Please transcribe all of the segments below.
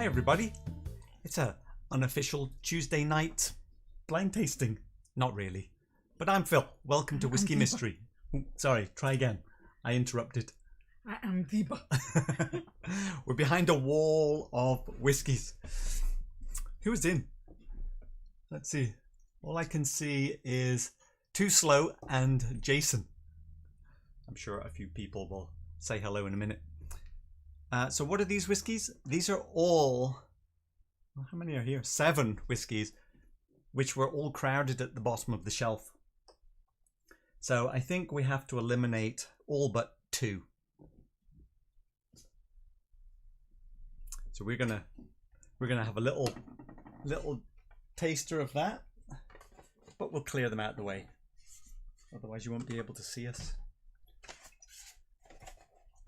Hi everybody, it's a unofficial Tuesday night blind tasting. Not really, but I'm Phil. Welcome to Whiskey Mystery. Ooh, sorry, try again. I interrupted. I am Viva. We're behind a wall of whiskies. Who is in? Let's see. All I can see is Too Slow and Jason. I'm sure a few people will say hello in a minute. So what are these whiskies? These are all, well, how many are here? 7 whiskies, which were all crowded at the bottom of the shelf. So I think we have to eliminate all but 2. So we're gonna have a little taster of that, but we'll clear them out of the way. Otherwise you won't be able to see us.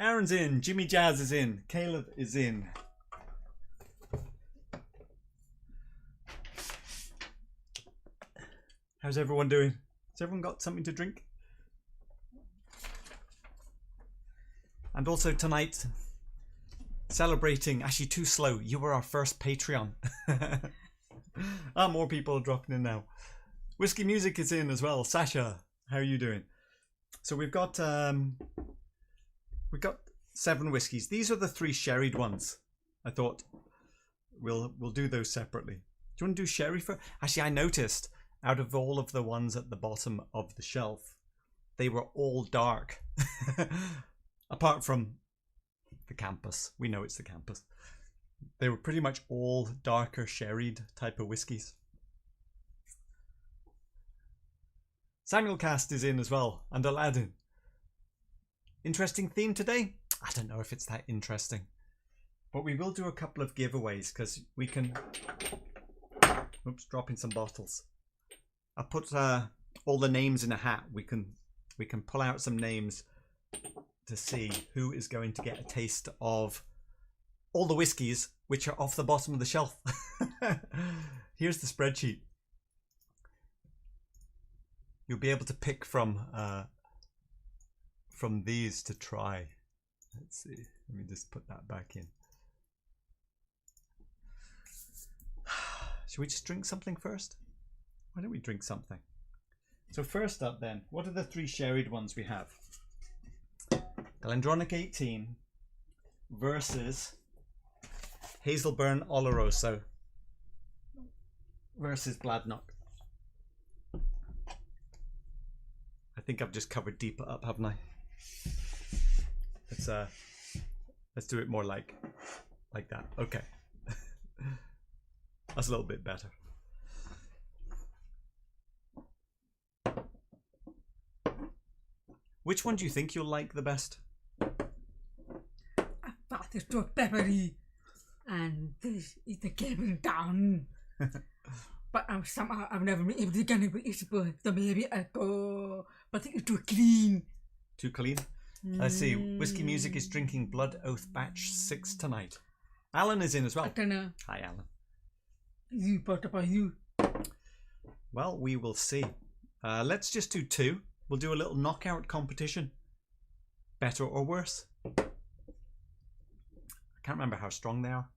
Aaron's in, Jimmy Jazz is in, Caleb is in. How's everyone doing? Has everyone got something to drink? And also tonight, celebrating, actually Too Slow, you were our first Patreon. More people are dropping in now. Whiskey Music is in as well. Sasha, how are you doing? So we've got 7 whiskies. These are the 3 sherried ones. I thought we'll do those separately. Do you want to do sherry first? Actually, I noticed out of all of the ones at the bottom of the shelf, they were all dark. Apart from the Campus. We know it's the Campus. They were pretty much all darker sherried type of whiskies. Samuel Cast is in as well, and Aladdin. Interesting theme today? I don't know if it's that interesting. But we will do a couple of giveaways because we can... Oops, dropping some bottles. I put all the names in a hat. We can pull out some names to see who is going to get a taste of all the whiskies which are off the bottom of the shelf. Here's the spreadsheet. You'll be able to pick from these to try. Let's see. Let me just put that back in. Should we just drink something first? Why don't we drink something? So first up then, what are the 3 sherried ones we have? Glendronic 18 versus Hazelburn Oloroso versus Bladnoch. I think I've just covered deeper up, haven't I? Let's do it more like that. Okay. That's a little bit better. Which one do you think you'll like the best? I thought it's too peppery, and this is the cabin down. But somehow I've never been able to get it with it, so maybe I go. But it's too clean. Too clean? Let's see. Whiskey Music is drinking Blood Oath Batch 6 tonight. Alan is in as well. I don't know. Hi, Alan. What about you? Well, we will see. Let's just do 2. We'll do a little knockout competition. Better or worse? I can't remember how strong they are.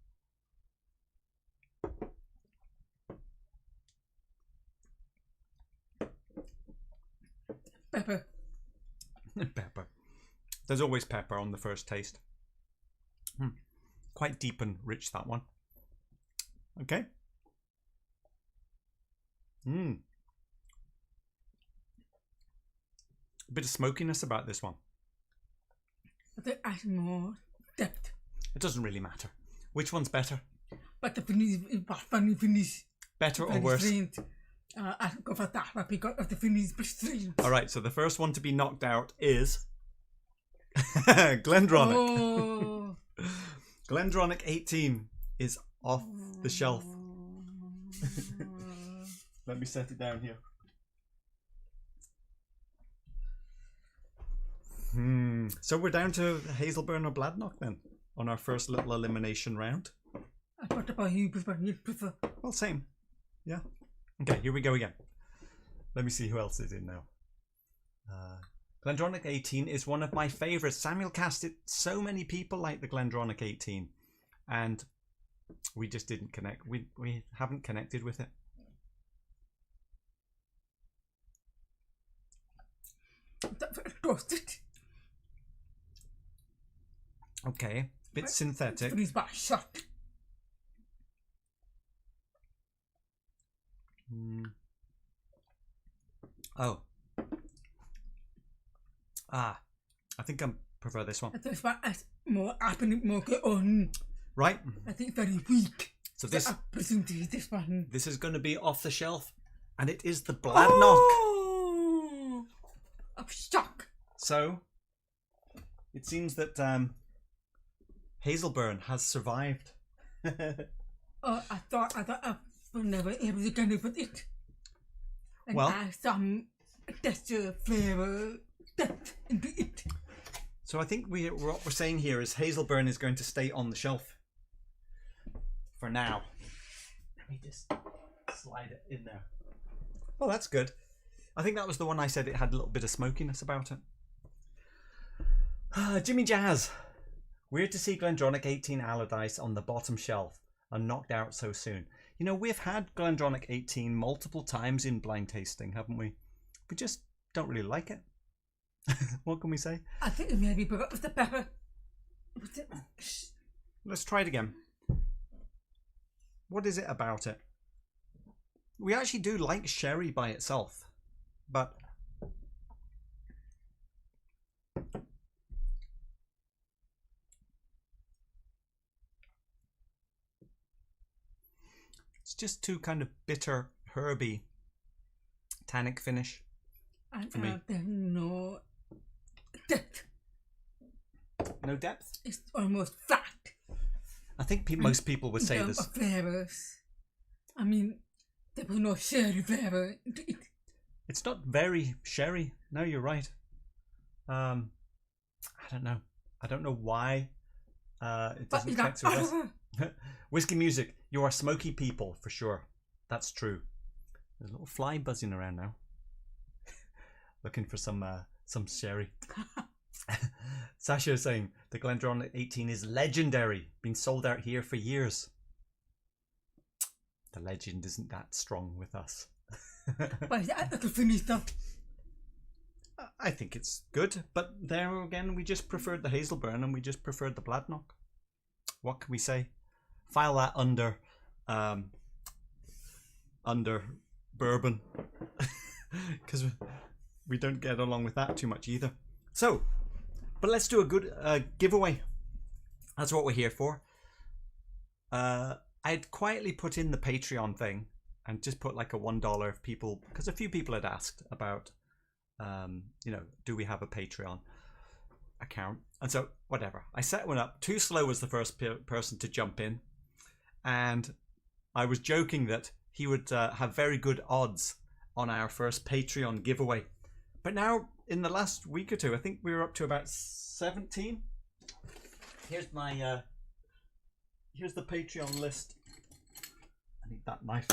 Pepper. Pepper. There's always pepper on the first taste. Quite deep and rich, that one. Okay. A bit of smokiness about this one. There is more depth. It doesn't really matter. Which one's better? But the finish is funny finish. Better or worse? Strange. I go for that because of the finish is strange. Alright, so the first one to be knocked out is Glendronic. Oh. Glendronic 18 is off the shelf. Let me set it down here. So we're down to Hazelburn or Bladnoch then on our first little elimination round. What about you? Prefer? Well, same. Yeah. Okay, here we go again. Let me see who else is in now. Glendronic 18 is one of my favourites. Samuel Cast it. So many people like the Glendronic 18. And We just didn't connect. We haven't connected with it. Toasted. Okay, bit synthetic. He's back shot. Oh. I think I prefer this one. This one is more happening, more get on. Right. I think very weak. So this I presume this one. this is going to be off the shelf, and it is the Bladnoch. Oh! I'm shocked. So it seems that Hazelburn has survived. I thought I was never able to get with it. And Well, add some texture, flavor, depth into it. So I think what we're saying here is Hazelburn is going to stay on the shelf for now. Let me just slide it in there. Oh, that's good. I think that was the one I said it had a little bit of smokiness about it. Jimmy Jazz. Weird to see Glendronic 18 Allardyce on the bottom shelf and knocked out so soon. You know, we've had Glendronic 18 multiple times in blind tasting, haven't we? We just don't really like it. What can we say? I think it maybe but with the pepper. Let's try it again. What is it about it? We actually do like sherry by itself, but it's just too kind of bitter, herby, tannic finish for me. There's no depth. No depth? It's almost flat. I think most people would say this. Flavors. I mean, there was no sherry flavor into it. It's not very sherry. No, you're right. I don't know. I don't know why it doesn't connect with us. Whiskey music. You are smoky people for sure. That's true. There's a little fly buzzing around now. Looking for some sherry. Sasha is saying the Glendronach 18 is legendary. Been sold out here for years. The legend isn't that strong with us. But I could finish that. I think it's good, but there again, we just preferred the Hazelburn and we just preferred the Bladnoch. What can we say? File that under bourbon, because we don't get along with that too much either. So, but let's do a good giveaway. That's what we're here for. I'd quietly put in the Patreon thing and just put like a $1 if people, because a few people had asked about, you know, do we have a Patreon account? And so, whatever. I set one up. Too Slow was the first person to jump in. And I was joking that he would have very good odds on our first Patreon giveaway. But now, in the last week or two, I think we were up to about 17. Here's my, here's the Patreon list. I need that knife.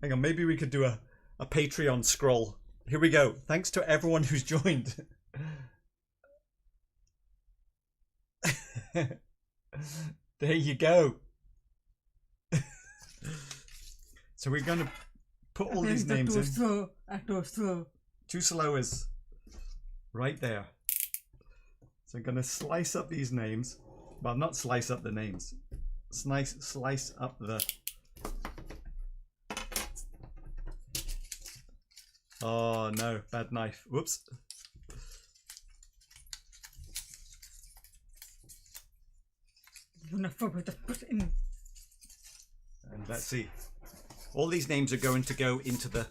Hang on, maybe we could do a Patreon scroll. Here we go. Thanks to everyone who's joined. There you go. So we're going to put all these names in. Too Slow is right there. So I'm going to slice up these names. Well, not slice up the names. Slice up the... Oh no, bad knife. Whoops. And let's see. All these names are going to go into the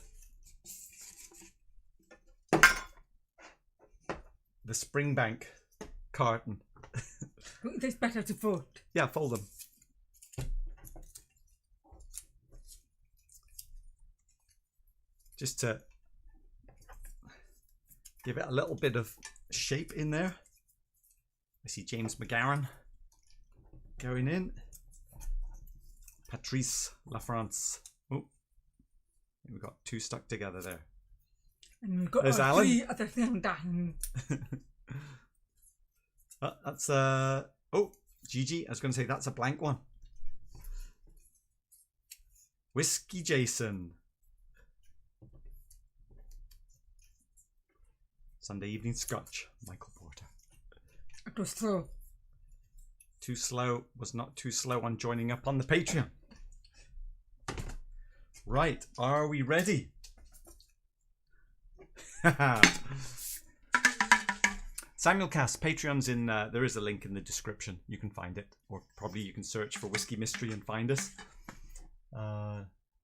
Springbank carton. It's better to fold. Yeah, fold them. Just to give it a little bit of shape in there. I see James McGarren going in. Patrice Lafrance. Oh, we've got two stuck together there. And we've got There's Alan. three at the same time. That's Gigi. I was going to say that's a blank one. Whiskey Jason. Sunday evening scotch. Michael Porter. It was slow. Too slow. Was not too slow on joining up on the Patreon. Right. Are we ready? Samuel Cass, Patreon's in, there is a link in the description. You can find it. Or probably you can search for Whiskey Mystery and find us.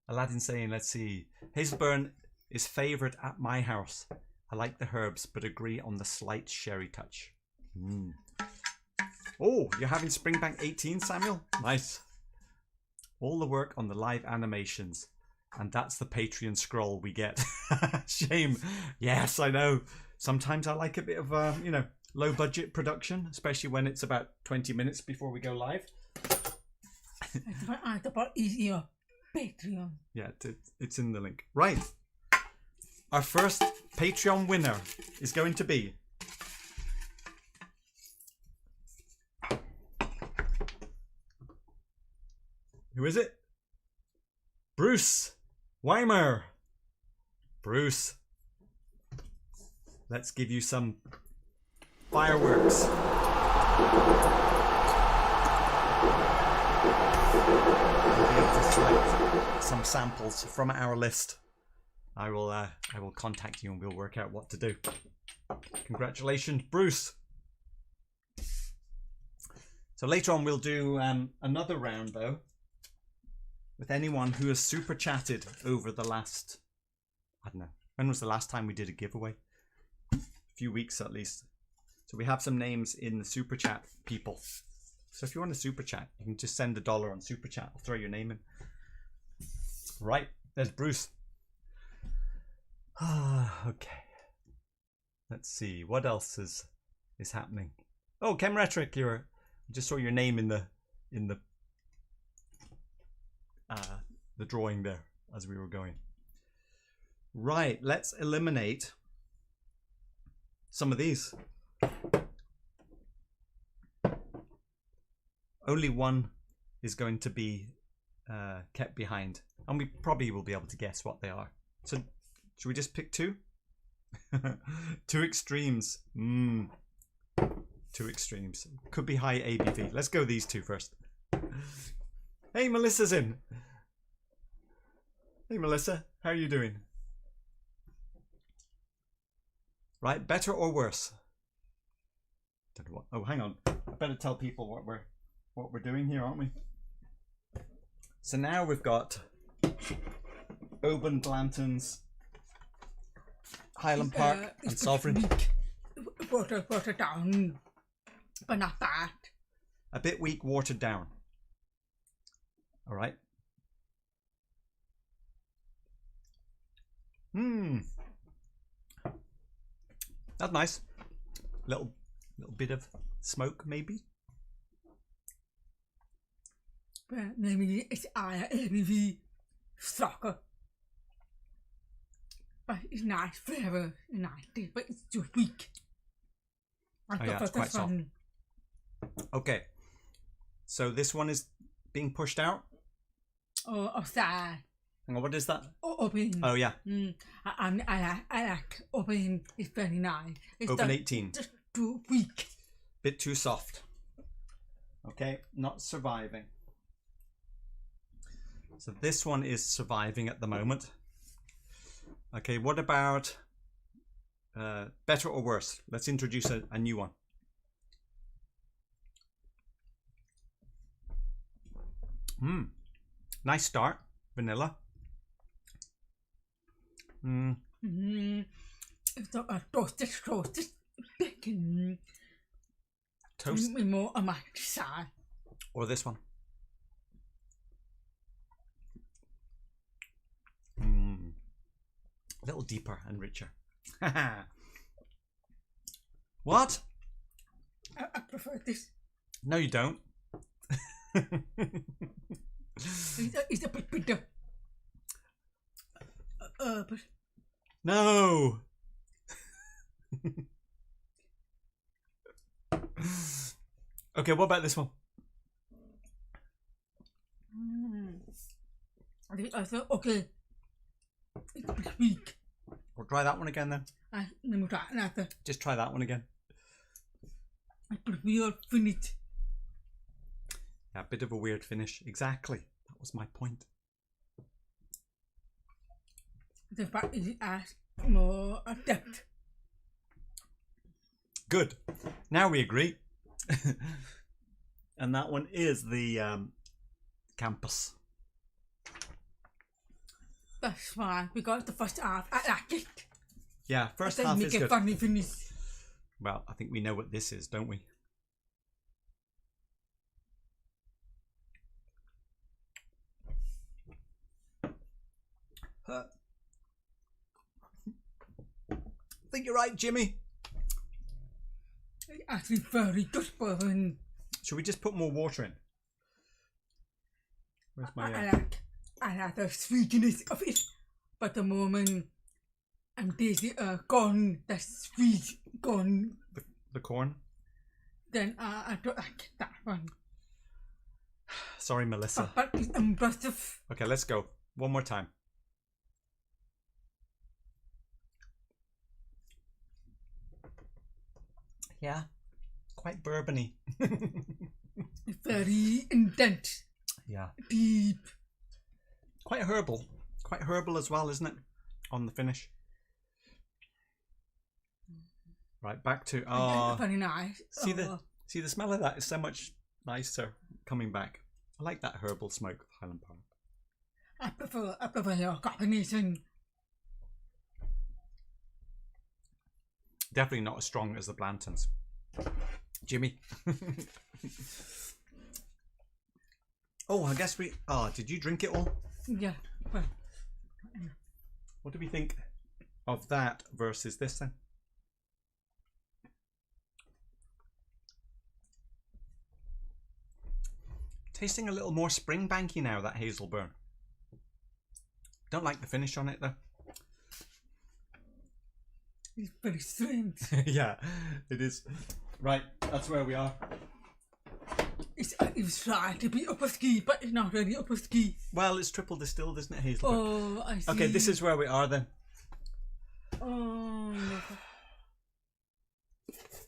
Aladdin saying, let's see. Hazelburn is favoured at my house. I like the herbs, but agree on the slight sherry touch. Oh, you're having Springbank 18, Samuel? Nice. All the work on the live animations. And that's the Patreon scroll we get. Shame. Yes, I know. Sometimes I like a bit of, low budget production, especially when it's about 20 minutes before we go live. It's about easier Patreon. Yeah, it's in the link. Right. Our first Patreon winner is going to be who is it? Bruce Weimer. Bruce, let's give you some fireworks. We'll be able to select some samples from our list. I will contact you and we'll work out what to do. Congratulations, Bruce. So later on we'll do another round though with anyone who has super chatted over the last, I don't know, when was the last time we did a giveaway? A few weeks at least. So we have some names in the super chat, people. So if you want to super chat, you can just send $1 on super chat. I'll throw your name in. Right, there's Bruce. Okay. Let's see what else is happening. Oh, Chem Rhetoric, I just saw your name in the drawing there as we were going. Right, let's eliminate some of these. Only one is going to be kept behind, and we probably will be able to guess what they are. So should we just pick two? Two extremes. Two extremes. Could be high ABV. Let's go these two first. Hey, Melissa's in. Hey, Melissa. How are you doing? Right, better or worse? Don't know what. Oh, hang on. I better tell people what we're doing here, aren't we? So now we've got Oban Blanton's Highland Park and Sovereign. Watered down, but not bad. A bit weak, watered down. All right. That's nice. Little bit of smoke, maybe. But maybe it's higher ABV, stronger. But it's nice flavor, nice taste, but it's too weak. It's quite soft. Okay, so this one is being pushed out. Oh, outside. Hang on, what is that? Open. Oh yeah. I like open. It's very nice. It's Open 18. Just too weak. Bit too soft. Okay, not surviving. So this one is surviving at the moment. Okay, what about better or worse? Let's introduce a new one. Nice start. Vanilla. It's a toasted bacon. Toast. More on my side. Or this one. A little deeper and richer. What? I prefer this. No, you don't. It's a bit bitter. But no. Okay, what about this one? I thought, okay, it's pretty weak. We'll try that one again then. Let me try another. Just try that one again. It's pretty weird finish. Yeah, a bit of a weird finish. Exactly. That was my point. The fact is it has more depth. Good. Now we agree. And that one is the campus. That's fine, because the first half, I like it. Yeah, first Then half make is a good. funny finish. Well, I think we know what this is, don't we? I think you're right, Jimmy. It's actually very good bourbon. Should we just put more water in? Where's my... I like the sweetness of it, but the moment I'm tasting corn, the sweet corn, the corn? then I don't like that one. Sorry, Melissa. But it's impressive. Okay, let's go. One more time. Yeah, quite bourbony. It's very intense. Yeah. Deep. Quite herbal. Quite herbal as well, isn't it? On the finish. Right, back to Very nice. see the smell of that is so much nicer coming back. I like that herbal smoke of Highland Park. I prefer your combination. Definitely not as strong as the Blantons. Jimmy. Oh, I guess we... Oh, did you drink it all? Yeah. Well, What do we think of that versus this then? Tasting a little more springbanky now, that Hazelburn. Don't like the finish on it though. it's very strange. Yeah, it is. Right, that's where we are. It's trying to be upper ski, but it's not really upper ski. Well, it's triple distilled, isn't it, Hazelburn? Oh, I see. Okay, this is where we are then. Oh, no.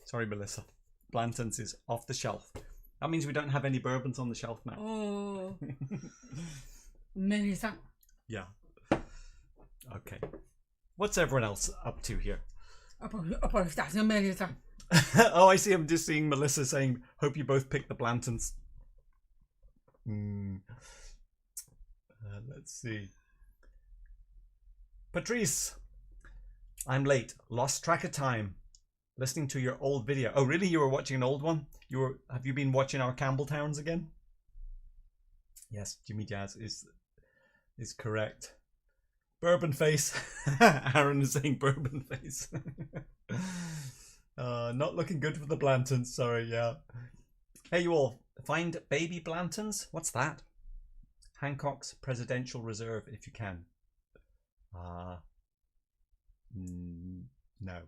Sorry, Melissa. Blanton's is off the shelf. That means we don't have any bourbons on the shelf now. Oh. Melissa. Yeah. Okay. What's everyone else up to here? Apologize, Melissa. Oh, I see. I'm just seeing Melissa saying, hope you both pick the Blantons. Let's see. Patrice. I'm late. Lost track of time. Listening to your old video. Oh, really? You were watching an old one? Have you been watching our Campbelltowns again? Yes, Jimmy Jazz is correct. Bourbon face. Aaron is saying bourbon face. Not looking good for the Blantons. Sorry, yeah. Hey, you all. Find baby Blantons? What's that? Hancock's Presidential Reserve, if you can. No.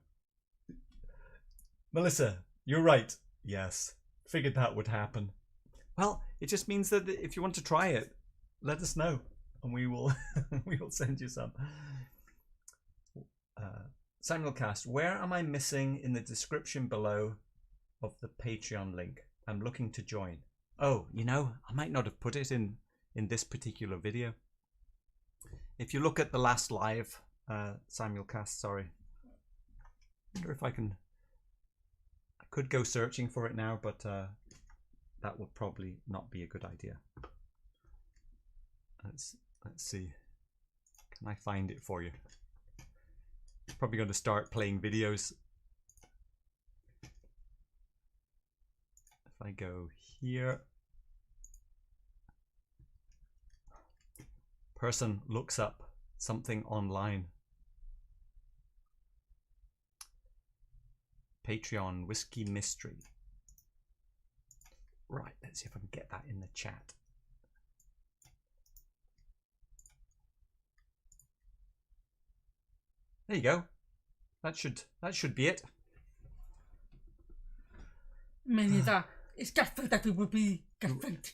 Melissa, you're right. Yes. Figured that would happen. Well, it just means that if you want to try it, let us know. And we will we will send you some. Samuel Cast, where am I missing in the description below of the Patreon link? I'm looking to join. Oh, you know, I might not have put it in this particular video. If you look at the last live, Samuel Cast, sorry. I wonder if I could go searching for it now, but that would probably not be a good idea. Let's see. Can I find it for you? Probably going to start playing videos. If I go here, person looks up something online. Patreon Whiskey Mystery. Right, let's see if I can get that in the chat. There you go. That should be it. Melissa, It's Gatford that we would be. Gatford.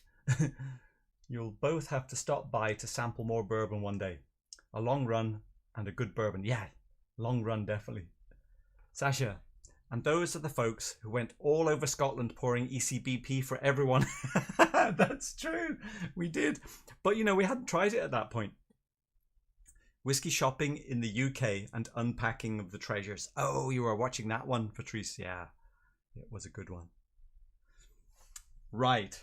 You'll both have to stop by to sample more bourbon one day. A long run and a good bourbon. Yeah, long run definitely. Sasha, and those are the folks who went all over Scotland pouring ECBP for everyone. That's true. We did. But, you know, we hadn't tried it at that point. Whiskey shopping in the UK and unpacking of the treasures. Oh, you were watching that one, Patrice. Yeah, it was a good one. Right.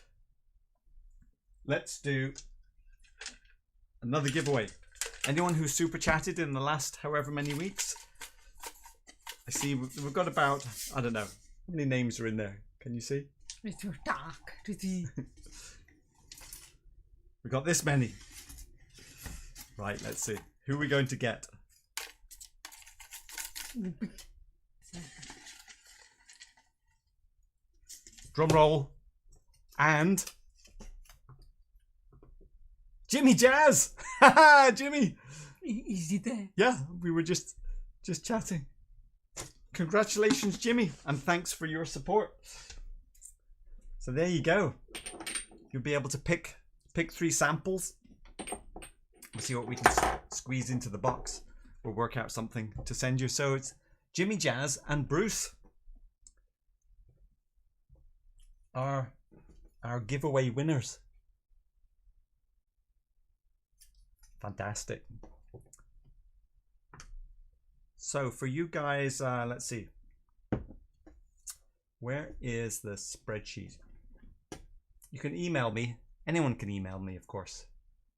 Let's do another giveaway. Anyone who super chatted in the last however many weeks? I see we've got about, I don't know, how many names are in there? Can you see? It's too dark to see. We got this many. Right, let's see. Who are we going to get? Drum roll. And Jimmy Jazz. Haha, Jimmy. Is he there? Yeah, we were just chatting. Congratulations, Jimmy, and thanks for your support. So there you go. You'll be able to pick 3 samples. We'll see what we can squeeze into the box. We'll work out something to send you. So it's Jimmy Jazz and Bruce. Our giveaway winners. Fantastic. So for you guys, let's see. Where is the spreadsheet? You can email me. Anyone can email me, of course.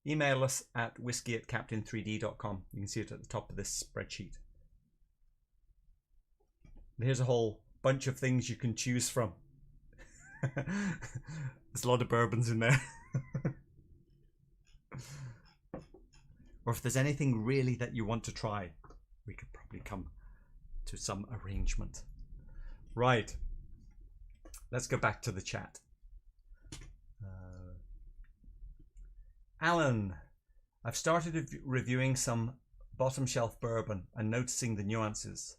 Email us at whiskey@captain3d.com. You can see it at the top of this spreadsheet. And here's a whole bunch of things you can choose from. There's a lot of bourbons in there. Or if there's anything really that you want to try, we could probably come to some arrangement. Right. Let's go back to the chat. Alan, I've started reviewing some bottom shelf bourbon and noticing the nuances.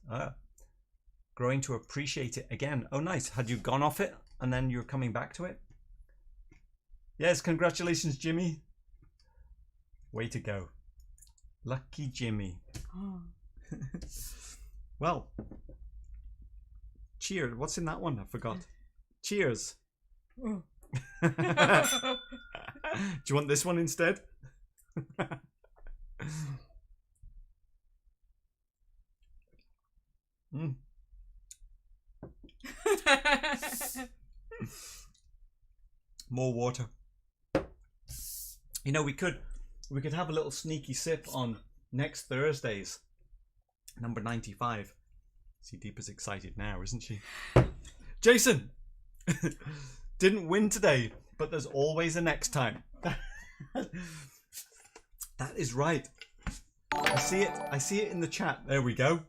Growing to appreciate it again. Oh, nice. Had you gone off it and then you're coming back to it? Yes, congratulations, Jimmy. Way to go. Lucky Jimmy. Oh. Well, cheers. What's in that one? I forgot. Cheers. Oh. Do you want this one instead? More water. You know, we could have a little sneaky sip on next Thursday's number 95. See, Deepa's excited now, isn't she? Jason didn't win today, but there's always a next time. That is right. I see it in the chat. There we go.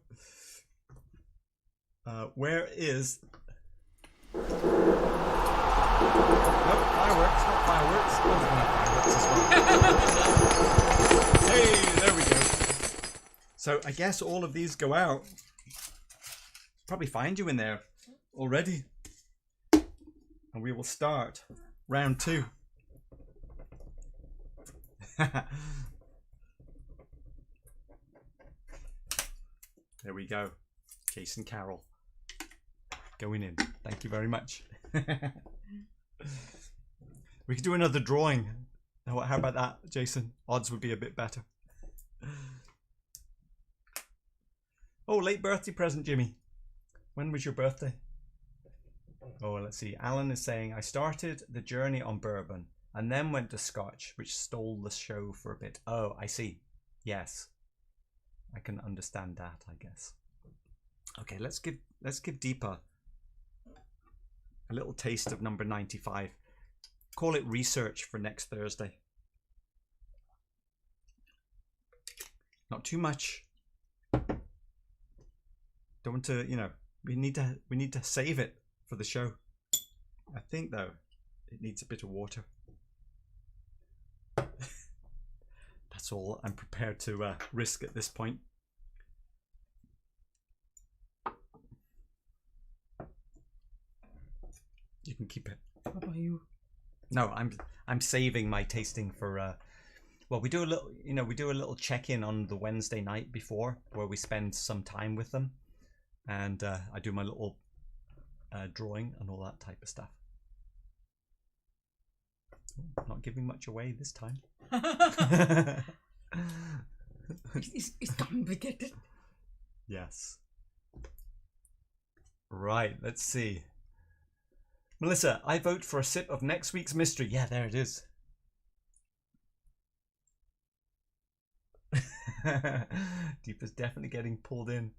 Where is... Nope, fireworks, not fireworks. Oh, there's gonna have fireworks as well. Hey, there we go. So I guess all of these go out. Probably find you in there already. And we will start round 2. There we go. Jason Carroll. Going in. Thank you very much. We could do another drawing. How about that, Jason? Odds would be a bit better. Oh, late birthday present, Jimmy. When was your birthday? Oh, let's see. Alan is saying, I started the journey on bourbon and then went to Scotch, which stole the show for a bit. Oh, I see. Yes. I can understand that, I guess. Okay, let's give Deepa a little taste of number 95. Call it research for next Thursday. Not too much. Don't want to, you know, we need to save it for the show. I think though, it needs a bit of water. That's all I'm prepared to risk at this point. You can keep it. What about you? No, I'm saving my tasting for. Well, we do a little check-in on the Wednesday night before, where we spend some time with them, and I do my little drawing and all that type of stuff. Not giving much away this time. It's complicated. Yes. Right, let's see. Melissa, I vote for a sip of next week's mystery. Yeah, there it is. Deepa's definitely getting pulled in.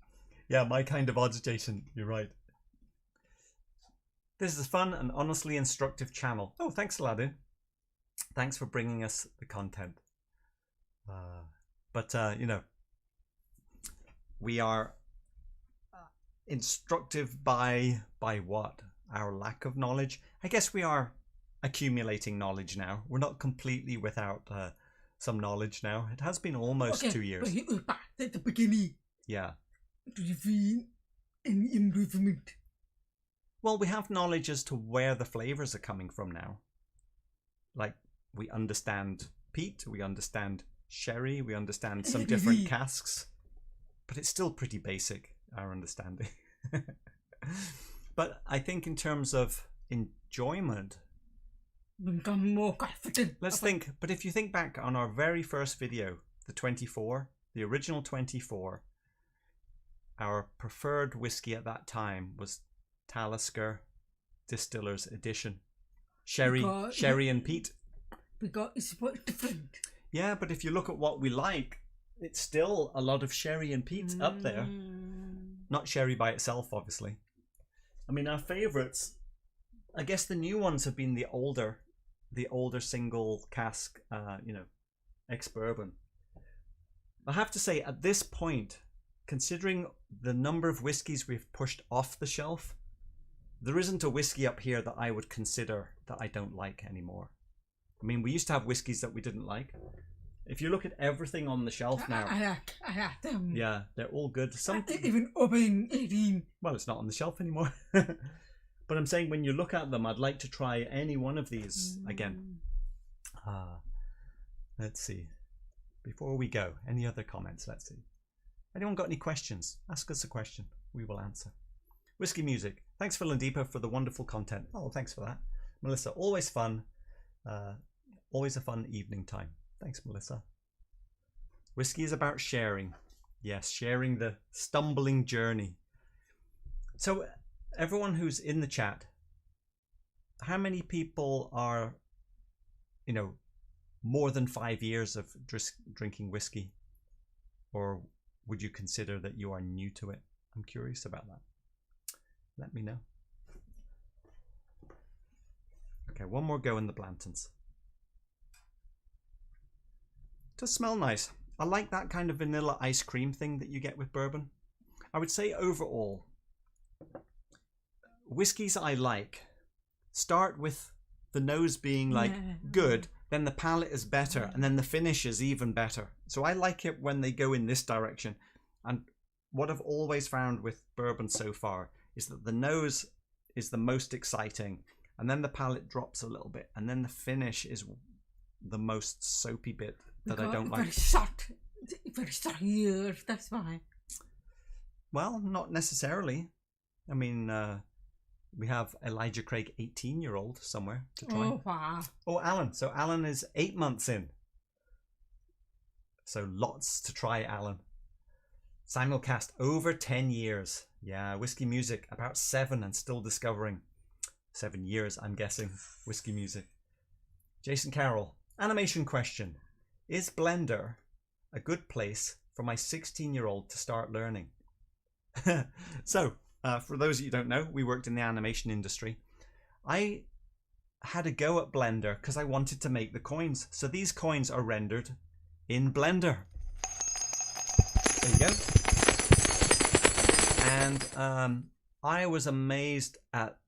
Yeah, my kind of odds, Jason. You're right. This is a fun and honestly instructive channel. Oh, thanks, Aladdin. Thanks for bringing us the content. But you know, we are instructive by what? Our lack of knowledge. I guess we are accumulating knowledge now. We're not completely without some knowledge now. It has been almost 2 years. But back at the beginning. Yeah. Do you feel any improvement? Well, we have knowledge as to where the flavors are coming from now. Like, we understand peat, we understand sherry, we understand some different casks, but it's still pretty basic, our understanding. But I think in terms of enjoyment, become more confident. let's think, but if you think back on our very first video, the original 24, our preferred whiskey at that time was Talisker Distiller's Edition. Sherry and peat. Because it's different. Yeah, but if you look at what we like, it's still a lot of sherry and peat up there. Not sherry by itself, obviously. I mean, our favourites, I guess the new ones have been the older single cask, ex-bourbon. I have to say, at this point, considering the number of whiskies we've pushed off the shelf, there isn't a whiskey up here that I would consider that I don't like anymore. I mean, we used to have whiskies that we didn't like. If you look at everything on the shelf now, I like them. yeah, they're all good. Some even open 18. Well, it's not on the shelf anymore. But I'm saying when you look at them, I'd like to try any one of these again. Let's see. Before we go, any other comments? Let's see. Anyone got any questions? Ask us a question. We will answer. Whiskey Music. Thanks, Phil and Deepa, for the wonderful content. Oh, thanks for that. Melissa, always fun. Always a fun evening time. Thanks, Melissa. Whiskey is about sharing. Yes, sharing the stumbling journey. So, everyone who's in the chat, how many people are, more than 5 years of drinking whiskey? Or would you consider that you are new to it? I'm curious about that. Let me know. Okay, one more go in the Blantons. Does smell nice. I like that kind of vanilla ice cream thing that you get with bourbon. I would say overall, whiskies I like start with the nose being good, then the palate is better, and then the finish is even better. So I like it when they go in this direction. And what I've always found with bourbon so far is that the nose is the most exciting, and then the palate drops a little bit, and then the finish is the most soapy bit that I don't like. Very short years, that's why. Well, not necessarily. I mean, we have Elijah Craig, 18-year-old, somewhere to try. Oh, wow. Oh, Alan. So Alan is 8 months in. So lots to try, Alan. Samuel Cast, over 10 years. Yeah, Whiskey Music, about 7 and still discovering. 7 years, I'm guessing, Whiskey Music. Jason Carroll, animation question. Is Blender a good place for my 16-year-old to start learning? So, for those of you who don't know, we worked in the animation industry. I had a go at Blender because I wanted to make the coins. So these coins are rendered in Blender. There you go. And I was amazed at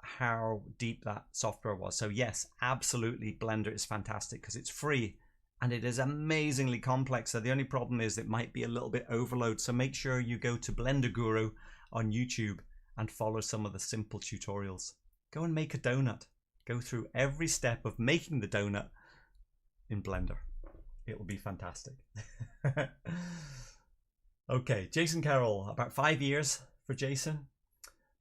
how deep that software was. So yes, absolutely, Blender is fantastic because it's free and it is amazingly complex. So the only problem is it might be a little bit overload. So make sure you go to Blender Guru on YouTube and follow some of the simple tutorials. Go and make a donut. Go through every step of making the donut in Blender. It will be fantastic. Okay, Jason Carroll, about 5 years for Jason.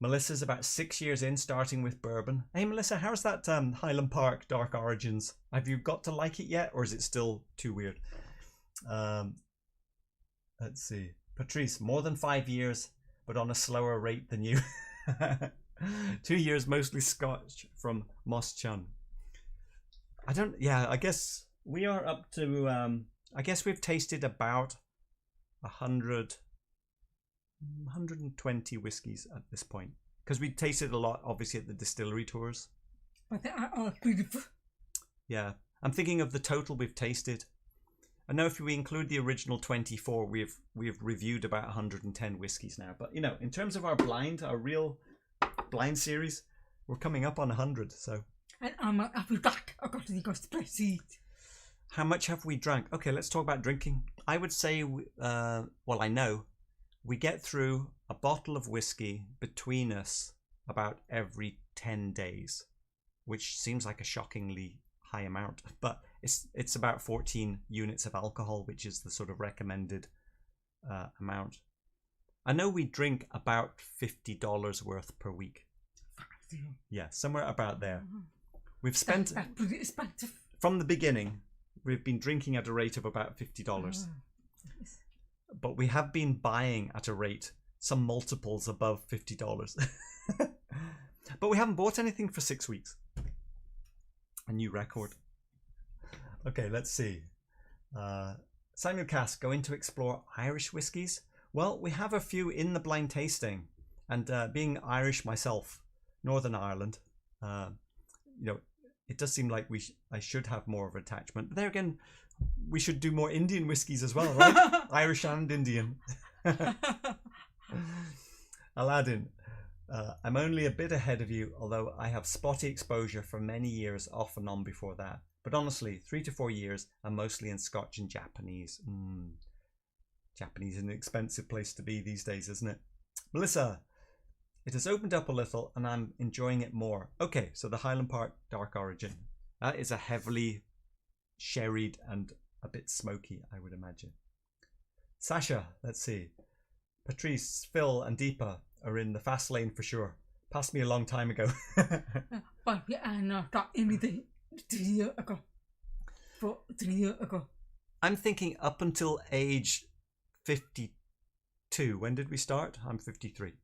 Melissa's about 6 years in, starting with bourbon. Hey Melissa, how's that Highland Park Dark Origins? Have you got to like it yet, or is it still too weird? Let's see. Patrice, more than 5 years, but on a slower rate than you. 2 years, mostly Scotch from Moss Chun. I guess we are up to, I guess we've tasted about 120 whiskies at this point. Because we tasted a lot, obviously, at the distillery tours. But they are all beautiful. Yeah. I'm thinking of the total we've tasted. I know if we include the original 24, we've reviewed about 110 whiskies now. But, you know, in terms of our real blind series, we're coming up on 100, so. And I'm back. I got to go spreadsheet. How much have we drank? Okay, let's talk about drinking. I would say, I know we get through a bottle of whiskey between us about every 10 days, which seems like a shockingly high amount, but it's about 14 units of alcohol, which is the sort of recommended amount. I know we drink about $50 worth per week. Yeah, somewhere about there. We've spent, from the beginning, we've been drinking at a rate of about $50. But we have been buying at a rate, some multiples above $50. But we haven't bought anything for 6 weeks. A new record. Okay, let's see. Samuel Cass, going to explore Irish whiskies? Well, we have a few in the blind tasting. And being Irish myself, Northern Ireland, it does seem like I should have more of an attachment. But there again, we should do more Indian whiskies as well, right? Irish and Indian. Aladdin, I'm only a bit ahead of you, although I have spotty exposure for many years off and on before that. But honestly, 3 to 4 years, and mostly in Scotch and Japanese. Japanese is an expensive place to be these days, isn't it? Melissa, it has opened up a little and I'm enjoying it more. Okay, so the Highland Park Dark Origin. That is a heavily sherried and a bit smoky, I would imagine. Sasha, let's see. Patrice, Phil and Deepa are in the fast lane for sure. Passed me a long time ago. But we are not got anything 3 years ago. 3 years ago. I'm thinking up until age 52. When did we start? I'm 53.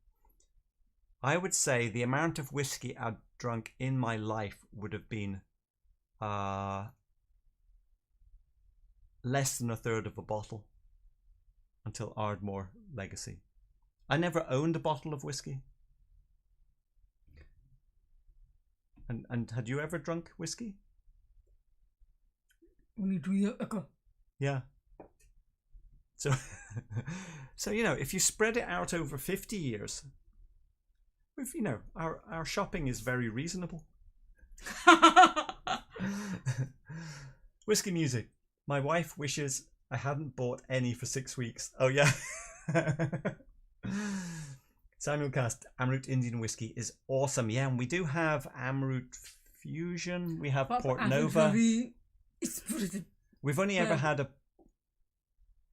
I would say the amount of whiskey I'd drunk in my life would have been less than a third of a bottle until Ardmore Legacy. I never owned a bottle of whiskey. And had you ever drunk whiskey? Only 2 years ago. Yeah. So, if you spread it out over 50 years, our shopping is very reasonable. Whiskey music. My wife wishes I hadn't bought any for 6 weeks. Oh yeah. Samuel Cast, Amrut Indian whiskey is awesome. Yeah, and we do have Amrut Fusion. We have Port Nova. We've only ever had a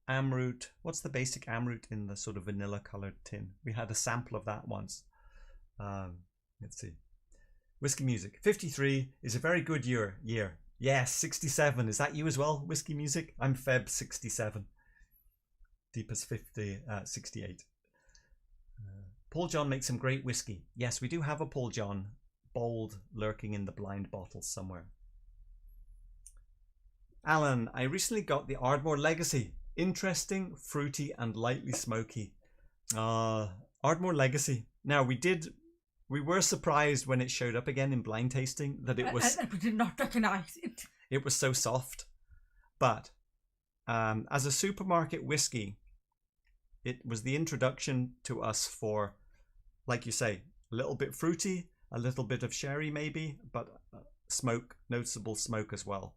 Amrut. What's the basic Amrut in the sort of vanilla coloured tin? We had a sample of that once. Let's see. Whiskey music. 53 is a very good year. Yes, 67. Is that you as well, Whiskey music? I'm Feb 67. Deepa's 68. Paul John makes some great whiskey. Yes, we do have a Paul John bold lurking in the blind bottles somewhere. Alan, I recently got the Ardmore Legacy. Interesting, fruity, and lightly smoky. Ardmore Legacy. Now, we were surprised when it showed up again in blind tasting that it was... We did not recognize it. It was so soft. But as a supermarket whiskey, it was the introduction to us for, like you say, a little bit fruity, a little bit of sherry maybe, but smoke, noticeable smoke as well.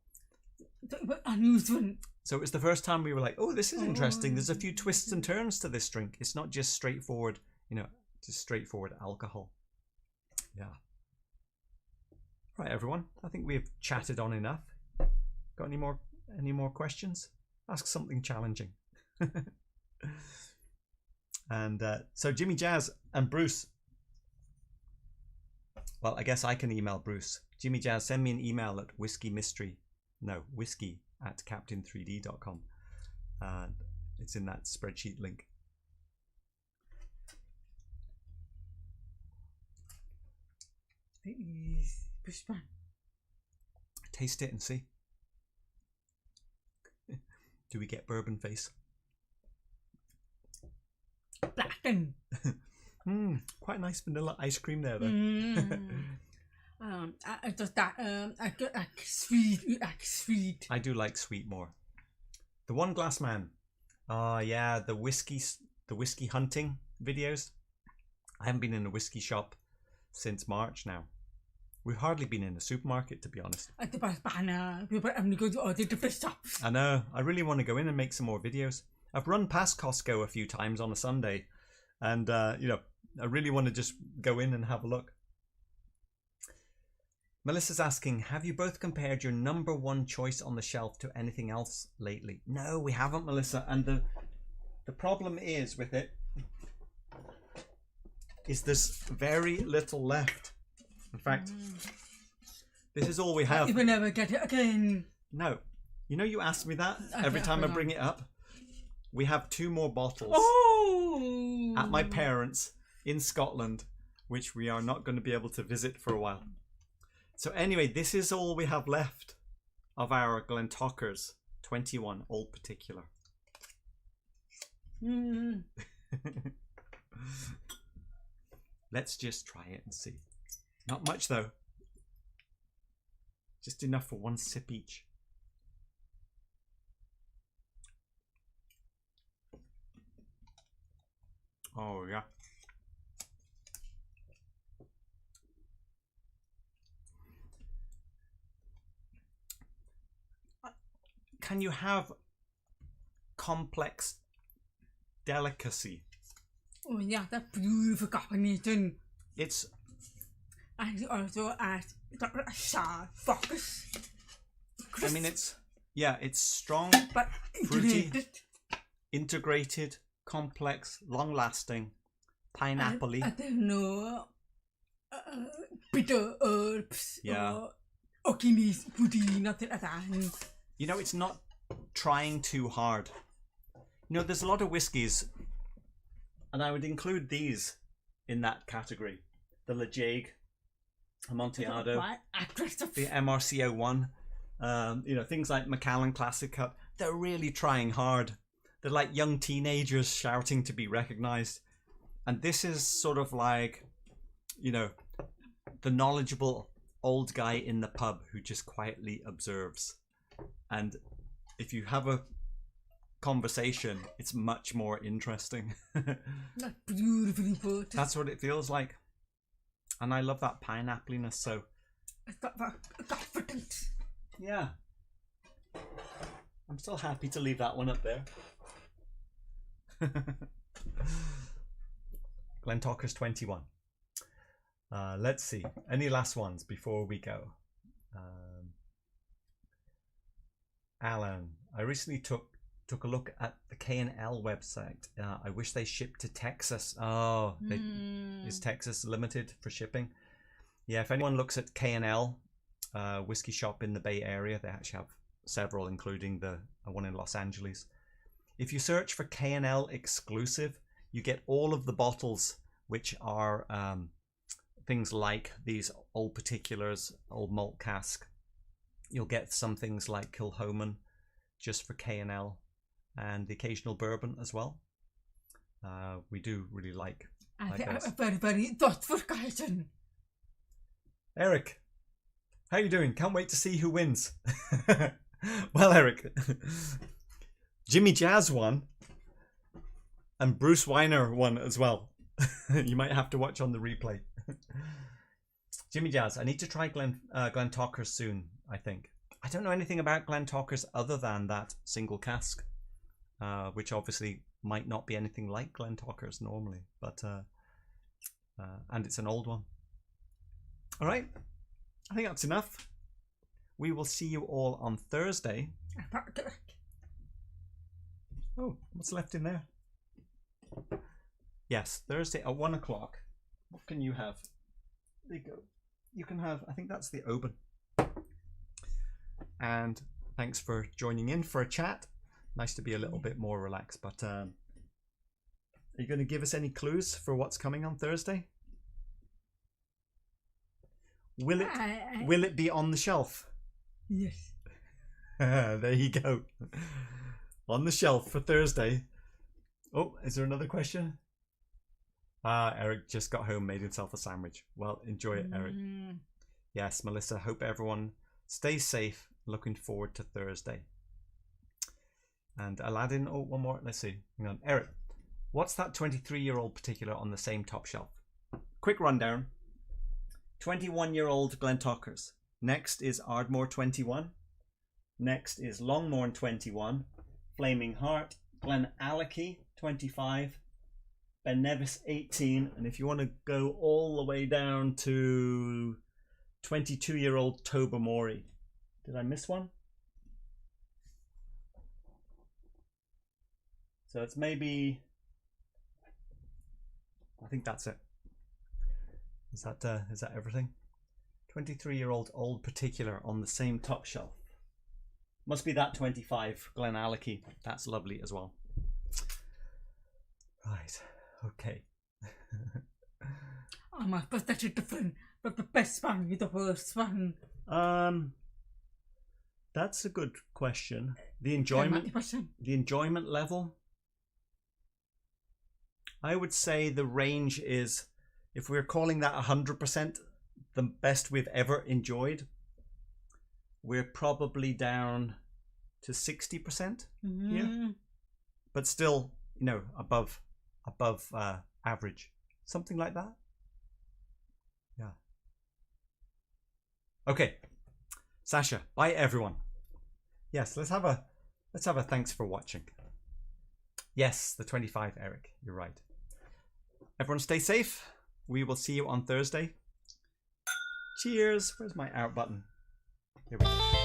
Unusual. So it was the first time we were like, oh, this is interesting. There's a few twists and turns to this drink. It's not just straightforward, just straightforward alcohol. Yeah. Right, everyone. I think we've chatted on enough. Got any more questions? Ask something challenging. And so Jimmy Jazz and Bruce. Well, I guess I can email Bruce. Jimmy Jazz, send me an email at whiskey at captain3d.com. It's in that spreadsheet link. Bushman. Taste it and see. Do we get bourbon face? Blacken. Quite nice vanilla ice cream there, though. I just that I get like sweet. I do like sweet more. The One Glass Man. Oh yeah, the whiskey hunting videos. I haven't been in a whiskey shop since March now. We've hardly been in a supermarket, to be honest. At the banana, people are going to all the different shops. I know. I really want to go in and make some more videos. I've run past Costco a few times on a Sunday, and you know, I really want to just go in and have a look. Melissa's asking, have you both compared your number one choice on the shelf to anything else lately? No, we haven't, Melissa. And the problem is with it is there's very little left. In fact, this is all we have. You will never get it again. No. You know, you ask me that every time I bring it up. We have 2 more bottles at my parents' in Scotland, which we are not going to be able to visit for a while. So anyway, this is all we have left of our Glentockers 21 Old Particular. Let's just try it and see. Not much though. Just enough for 1 sip each. Oh yeah. Can you have complex delicacy? Oh yeah, that beautiful combination. It's And you also add sharp focus. I mean it's strong, but fruity, integrated, complex, long lasting, pineapple-y. I don't know bitter herbs or oakiness, woody, nothing like that. You know, it's not trying too hard. You know, there's a lot of whiskies, and I would include these in that category. The Lejeune, Amontillado, the MRCO1, you know, things like Macallan Classic Cup. They're really trying hard. They're like young teenagers shouting to be recognized. And this is sort of like, you know, the knowledgeable old guy in the pub who just quietly observes. And if you have a conversation, it's much more interesting. That's beautifully put. That's what it feels like. And I love that pineapple-iness, so... It's that confident. Yeah. I'm still happy to leave that one up there. Glentockers 21. Let's see. Any last ones before we go? Alan, I recently took a look at the K&L website. I wish they shipped to Texas. Oh, is Texas limited for shipping? Yeah, if anyone looks at K&L, whiskey shop in the Bay Area, they actually have several, including the one in Los Angeles. If you search for K&L exclusive, you get all of the bottles, which are things like these Old Particulars, Old Malt Cask. You'll get some things like Kilhoman, just for K&L, and the occasional bourbon as well. We do really like those. A very, very thoughtful question. Eric, how you doing? Can't wait to see who wins. Well, Eric, Jimmy Jazz won, and Bruce Weiner won as well. You might have to watch on the replay. Jimmy Jazz, I need to try Glentockers soon, I think. I don't know anything about Glentockers other than that single cask, which obviously might not be anything like Glentockers normally, but and it's an old one. All right, I think that's enough. We will see you all on Thursday. Oh, what's left in there? Yes, Thursday at 1 o'clock. What can you have? There you go. You can have, I think that's the Oban. And thanks for joining in for a chat. Nice to be a little bit more relaxed. But are you going to give us any clues for what's coming on Thursday? Will it be on the shelf? Yes. There you go. On the shelf for Thursday. Oh, is there another question? Eric just got home, made himself a sandwich. Well, enjoy it, Eric. Yes, Melissa, hope everyone stays safe. Looking forward to Thursday. And Aladdin, oh, one more. Let's see. Hang on. Eric, what's that 23-year-old particular on the same top shelf? Quick rundown. 21-year-old Glentockers. Next is Ardmore 21. Next is Longmorn 21. Flaming Heart. Glenallachie 25. Ben Nevis 18. And if you want to go all the way down to 22-year-old Tobermory. Did I miss one? So it's maybe, I think that's it. Is that everything? 23-year-old Old Particular on the same top shelf. Must be that 25 Glenallachie. That's lovely as well. Right. Okay. I suppose that's different. But the best one with the worst one. That's a good question. The enjoyment level. I would say the range is, if we're calling that 100% the best we've ever enjoyed, we're probably down to 60% here, but still, above average, something like that. Yeah. Okay, Sasha. Bye, everyone. Yes, let's have a thanks for watching. Yes, the 25, Eric. You're right. Everyone, stay safe. We will see you on Thursday. Cheers. Where's my out button? Here we go.